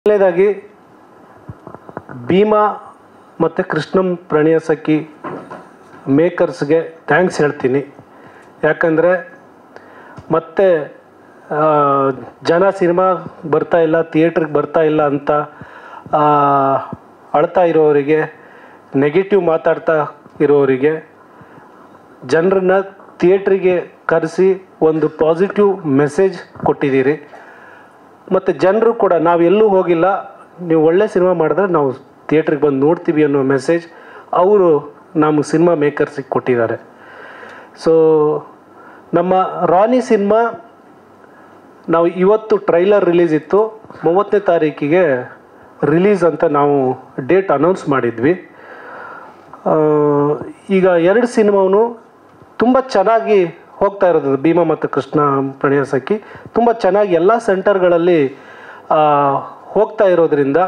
ಮೊದಲನೇದಾಗಿ ಭೀಮಾ ಮತ್ತು ಕೃಷ್ಣಂ ಪ್ರಣಯ ಸಖಿ ಮೇಕರ್ಸ್ಗೆ ಥ್ಯಾಂಕ್ಸ್ ಹೇಳ್ತೀನಿ. ಯಾಕಂದರೆ ಮತ್ತೆ ಜನ ಸಿನಿಮಾ ಬರ್ತಾ ಇಲ್ಲ, ಥಿಯೇಟ್ರಿಗೆ ಬರ್ತಾ ಇಲ್ಲ ಅಂತ ಅಳ್ತಾ ಇರೋರಿಗೆ, ನೆಗೆಟಿವ್ ಮಾತಾಡ್ತಾ ಇರೋರಿಗೆ ಜನರನ್ನ ಥಿಯೇಟ್ರಿಗೆ ಕರೆಸಿ ಒಂದು ಪಾಸಿಟಿವ್ ಮೆಸೇಜ್ ಕೊಟ್ಟಿದ್ದೀರಿ. ಮತ್ತು ಜನರು ಕೂಡ ನಾವು ಎಲ್ಲೂ ಹೋಗಿಲ್ಲ, ನೀವು ಒಳ್ಳೆ ಸಿನಿಮಾ ಮಾಡಿದ್ರೆ ನಾವು ಥಿಯೇಟ್ರಿಗೆ ಬಂದು ನೋಡ್ತೀವಿ ಅನ್ನೋ ಮೆಸೇಜ್ ಅವರು ನಮ್ಮ ಸಿನಿಮಾ ಮೇಕರ್ಸಿಗೆ ಕೊಟ್ಟಿದ್ದಾರೆ. ಸೊ ನಮ್ಮ ರಾನಿ ಸಿನಿಮಾ ನಾವು ಇವತ್ತು ಟ್ರೈಲರ್ ರಿಲೀಸ್ ಇತ್ತು, 30ನೇ ತಾರೀಕಿಗೆ ರಿಲೀಸ್ ಅಂತ ನಾವು ಡೇಟ್ ಅನೌನ್ಸ್ ಮಾಡಿದ್ವಿ. ಈಗ 2 ಸಿನಿಮಾನು ತುಂಬ ಚೆನ್ನಾಗಿ ಹೋಗ್ತಾ ಇರೋದು. ಭೀಮಾ ಮತ್ತು ಕೃಷ್ಣ ಪ್ರಣಯ ಸಖಿ ತುಂಬ ಚೆನ್ನಾಗಿ ಎಲ್ಲ ಸೆಂಟರ್ಗಳಲ್ಲಿ ಹೋಗ್ತಾ ಇರೋದ್ರಿಂದ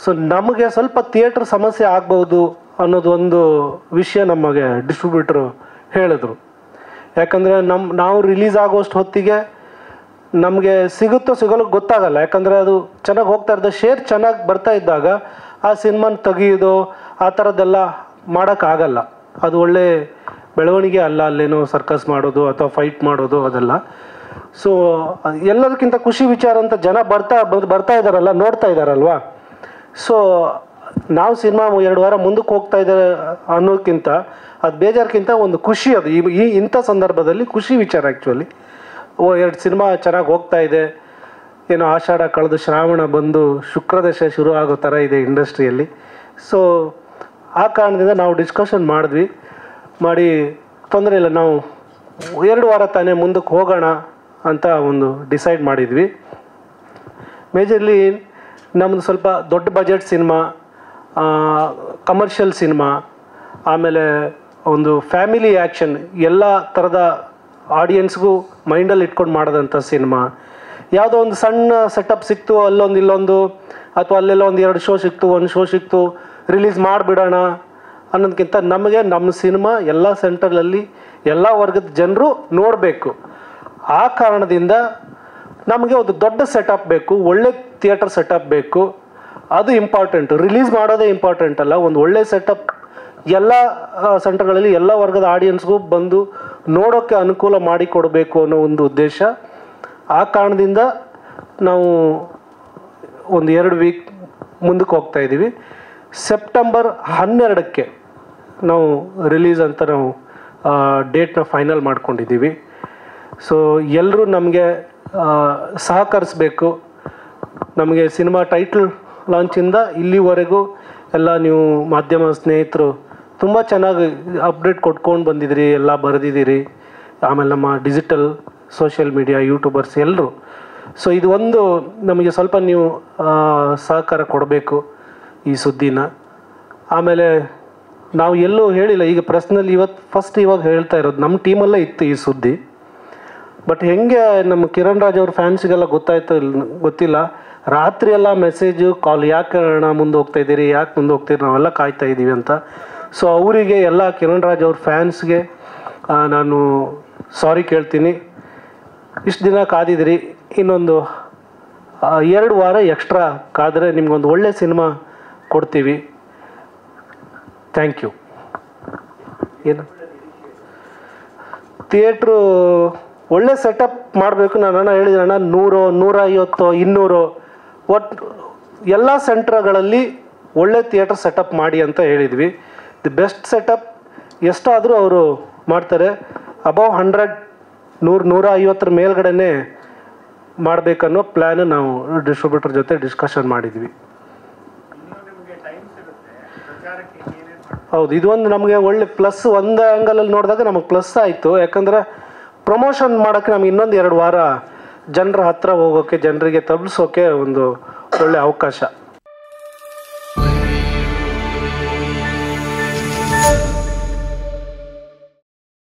ಸೊ ನಮಗೆ ಸ್ವಲ್ಪ ಥಿಯೇಟ್ರ್ ಸಮಸ್ಯೆ ಆಗ್ಬೋದು ಅನ್ನೋದೊಂದು ವಿಷಯ ನಮಗೆ ಡಿಸ್ಟ್ರಿಬ್ಯೂಟ್ರು ಹೇಳಿದ್ರು. ಯಾಕಂದರೆ ನಾವು ರಿಲೀಸ್ ಆಗೋಷ್ಟು ಹೊತ್ತಿಗೆ ನಮಗೆ ಸಿಗುತ್ತೋ ಸಿಗೋಲ್ಲ ಗೊತ್ತಾಗಲ್ಲ. ಯಾಕಂದರೆ ಅದು ಚೆನ್ನಾಗಿ ಹೋಗ್ತಾ ಇರೋದು, ಶೇರ್ ಚೆನ್ನಾಗಿ ಬರ್ತಾ ಇದ್ದಾಗ ಆ ಸಿನಿಮಾನ ತೆಗಿಯೋದು ಆ ಥರದ್ದೆಲ್ಲ ಮಾಡೋಕ್ಕಾಗಲ್ಲ. ಅದು ಒಳ್ಳೆ ಬೆಳವಣಿಗೆ ಅಲ್ಲ. ಅಲ್ಲೇನೋ ಸರ್ಕಸ್ ಮಾಡೋದು ಅಥವಾ ಫೈಟ್ ಮಾಡೋದು ಅದೆಲ್ಲ. ಸೊ ಎಲ್ಲದಕ್ಕಿಂತ ಖುಷಿ ವಿಚಾರ ಅಂತ ಜನ ಬರ್ತಾ ಇದ್ದಾರಲ್ಲ, ನೋಡ್ತಾ ಇದ್ದಾರಲ್ವ. ಸೊ ನಾವು ಸಿನಿಮಾ 2 ವಾರ ಮುಂದಕ್ಕೆ ಹೋಗ್ತಾ ಇದ್ದಾರೆ ಅನ್ನೋದಕ್ಕಿಂತ ಅದು ಬೇಜಾರ್ಕಿಂತ ಒಂದು ಖುಷಿ. ಅದು ಈ ಇಂಥ ಸಂದರ್ಭದಲ್ಲಿ ಖುಷಿ ವಿಚಾರ ಆ್ಯಕ್ಚುಲಿ. 2 ಸಿನಿಮಾ ಚೆನ್ನಾಗಿ ಹೋಗ್ತಾ ಇದೆ. ಏನೋ ಆಷಾಢ ಕಳೆದು ಶ್ರಾವಣ ಬಂದು ಶುಕ್ರದಶೆ ಶುರು ಆಗೋ ಥರ ಇದೆ ಇಂಡಸ್ಟ್ರಿಯಲ್ಲಿ. ಸೊ ಆ ಕಾರಣದಿಂದ ನಾವು ಡಿಸ್ಕಷನ್ ಮಾಡಿ ತೊಂದರೆ ಇಲ್ಲ, ನಾವು 2 ವಾರ ತಾನೇ ಮುಂದಕ್ಕೆ ಹೋಗೋಣ ಅಂತ ಒಂದು ಡಿಸೈಡ್ ಮಾಡಿದ್ವಿ. ಮೇಜರ್ಲಿ ನಮ್ಮದು ಸ್ವಲ್ಪ ದೊಡ್ಡ ಬಜೆಟ್ ಸಿನಿಮಾ, ಕಮರ್ಷಿಯಲ್ ಸಿನಿಮಾ, ಆಮೇಲೆ ಒಂದು ಫ್ಯಾಮಿಲಿ ಆ್ಯಕ್ಷನ್, ಎಲ್ಲ ಥರದ ಆಡಿಯನ್ಸ್ಗೂ ಮೈಂಡಲ್ಲಿ ಇಟ್ಕೊಂಡು ಮಾಡೋದಂಥ ಸಿನಿಮಾ. ಯಾವುದೋ ಒಂದು ಸಣ್ಣ ಸೆಟಪ್ ಸಿಕ್ತು, ಅಲ್ಲೊಂದು ಇಲ್ಲೊಂದು, ಅಥವಾ ಅಲ್ಲೆಲ್ಲ 1-2 ಶೋ ಸಿಕ್ತು, 1 ಶೋ ಸಿಕ್ತು, ರಿಲೀಸ್ ಮಾಡಿಬಿಡೋಣ ಅನ್ನೋದಕ್ಕಿಂತ ನಮಗೆ ನಮ್ಮ ಸಿನಿಮಾ ಎಲ್ಲ ಸೆಂಟರ್ಗಳಲ್ಲಿ ಎಲ್ಲ ವರ್ಗದ ಜನರು ನೋಡಬೇಕು. ಆ ಕಾರಣದಿಂದ ನಮಗೆ ಒಂದು ದೊಡ್ಡ ಸೆಟಪ್ ಬೇಕು, ಒಳ್ಳೆ ಥಿಯೇಟರ್ ಸೆಟಪ್ ಬೇಕು. ಅದು ಇಂಪಾರ್ಟೆಂಟು. ರಿಲೀಸ್ ಮಾಡೋದೇ ಇಂಪಾರ್ಟೆಂಟ್ ಅಲ್ಲ, ಒಂದು ಒಳ್ಳೆ ಸೆಟಪ್ ಎಲ್ಲ ಸೆಂಟರ್ಗಳಲ್ಲಿ ಎಲ್ಲ ವರ್ಗದ ಆಡಿಯನ್ಸ್ಗೂ ಬಂದು ನೋಡೋಕ್ಕೆ ಅನುಕೂಲ ಮಾಡಿಕೊಡಬೇಕು ಅನ್ನೋ ಒಂದು ಉದ್ದೇಶ. ಆ ಕಾರಣದಿಂದ ನಾವು ಒಂದು 2 ವೀಕ್ ಮುಂದಕ್ಕೆ ಹೋಗ್ತಾ ಇದ್ದೀವಿ. ಸೆಪ್ಟೆಂಬರ್ 12ಕ್ಕೆ ನಾವು ರಿಲೀಸ್ ಅಂತ ನಾವು ಡೇಟ್ನ ಫೈನಲ್ ಮಾಡ್ಕೊಂಡಿದ್ದೀವಿ. ಸೊ ಎಲ್ಲರೂ ನಮಗೆ ಸಹಕರಿಸಬೇಕು. ನಮಗೆ ಸಿನಿಮಾ ಟೈಟಲ್ ಲಾಂಚಿಂದ ಇಲ್ಲಿವರೆಗೂ ಎಲ್ಲ ನೀವು ಮಾಧ್ಯಮ ಸ್ನೇಹಿತರು ತುಂಬ ಚೆನ್ನಾಗಿ ಅಪ್ಡೇಟ್ ಕೊಟ್ಕೊಂಡು ಬಂದಿದ್ದೀರಿ, ಎಲ್ಲ ಬರೆದಿದ್ದೀರಿ. ಆಮೇಲೆ ನಮ್ಮ ಡಿಜಿಟಲ್ ಸೋಷಿಯಲ್ ಮೀಡಿಯಾ ಯೂಟ್ಯೂಬರ್ಸ್ ಎಲ್ಲರೂ. ಸೊ ಇದು ಒಂದು ನಮಗೆ ಸ್ವಲ್ಪ ನೀವು ಸಹಕಾರ ಕೊಡಬೇಕು ಈ ಸುದ್ದಿನ. ಆಮೇಲೆ ನಾವು ಎಲ್ಲೂ ಹೇಳಿಲ್ಲ, ಈಗ ಪರ್ಸ್ನಲಿ ಇವಾಗ ಹೇಳ್ತಾ ಇರೋದು, ನಮ್ಮ ಟೀಮಲ್ಲೇ ಇತ್ತು ಈ ಸುದ್ದಿ. ಬಟ್ ಹೆಂಗೆ ನಮ್ಮ ಕಿರಣ್ ರಾಜ್ ಅವ್ರ ಫ್ಯಾನ್ಸ್ಗೆಲ್ಲ ಗೊತ್ತಿಲ್ಲ. ರಾತ್ರಿ ಎಲ್ಲ ಮೆಸೇಜು ಕಾಲ್, ಯಾಕೆ ಅಣ್ಣ ಮುಂದೆ ಹೋಗ್ತಾ ಇದ್ದೀರಿ, ಯಾಕೆ ಮುಂದೆ ಹೋಗ್ತೀರಿ, ನಾವೆಲ್ಲ ಕಾಯ್ತಾ ಇದ್ದೀವಿ ಅಂತ. ಸೊ ಅವರಿಗೆ ಎಲ್ಲ ಕಿರಣ್ ರಾಜ್ ಅವ್ರ ಫ್ಯಾನ್ಸ್ಗೆ ನಾನು ಸಾರಿ ಕೇಳ್ತೀನಿ. ಇಷ್ಟು ದಿನ ಕಾದಿದ್ರಿ, ಇನ್ನೊಂದು 2 ವಾರ ಎಕ್ಸ್ಟ್ರಾ ಕಾದರೆ ನಿಮ್ಗೊಂದು ಒಳ್ಳೆ ಸಿನಿಮಾ ಕೊಡ್ತೀವಿ. Thank you. ಏನು ಥಿಯೇಟ್ರು ಒಳ್ಳೆ ಸೆಟಪ್ ಮಾಡಬೇಕು. ನಾನು ಹೇಳಿದೆ ಅಣ್ಣ, 100, 150, 200 ಒಟ್ಟು ಎಲ್ಲ ಸೆಂಟ್ರ್ಗಳಲ್ಲಿ ಒಳ್ಳೆ ಥಿಯೇಟರ್ ಸೆಟಪ್ ಮಾಡಿ ಅಂತ ಹೇಳಿದ್ವಿ. ದಿ ಬೆಸ್ಟ್ ಸೆಟಪ್ ಎಷ್ಟಾದರೂ ಅವರು ಮಾಡ್ತಾರೆ. ಅಬೌವ್ 100, 100, 150 ಮೇಲ್ಗಡೆನೇ ಮಾಡಬೇಕನ್ನೋ ಪ್ಲ್ಯಾನು ನಾವು ಡಿಸ್ಟ್ರಿಬ್ಯೂಟರ್ ಜೊತೆ ಡಿಸ್ಕಷನ್ ಮಾಡಿದ್ವಿ. ಹೌದು, ಇದೊಂದು ನಮಗೆ ಒಳ್ಳೆ ಪ್ಲಸ್. ಒಂದು ಆ್ಯಂಗಲಲ್ಲಿ ನೋಡಿದಾಗ ನಮಗೆ ಪ್ಲಸ್ ಆಯಿತು. ಯಾಕಂದರೆ ಪ್ರಮೋಷನ್ ಮಾಡೋಕ್ಕೆ ನಮ್ಗೆ ಇನ್ನೊಂದು 2 ವಾರ ಜನರ ಹತ್ರ ಹೋಗೋಕ್ಕೆ, ಜನರಿಗೆ ತಲುಪಿಸೋಕ್ಕೆ ಒಂದು ಒಳ್ಳೆ ಅವಕಾಶ.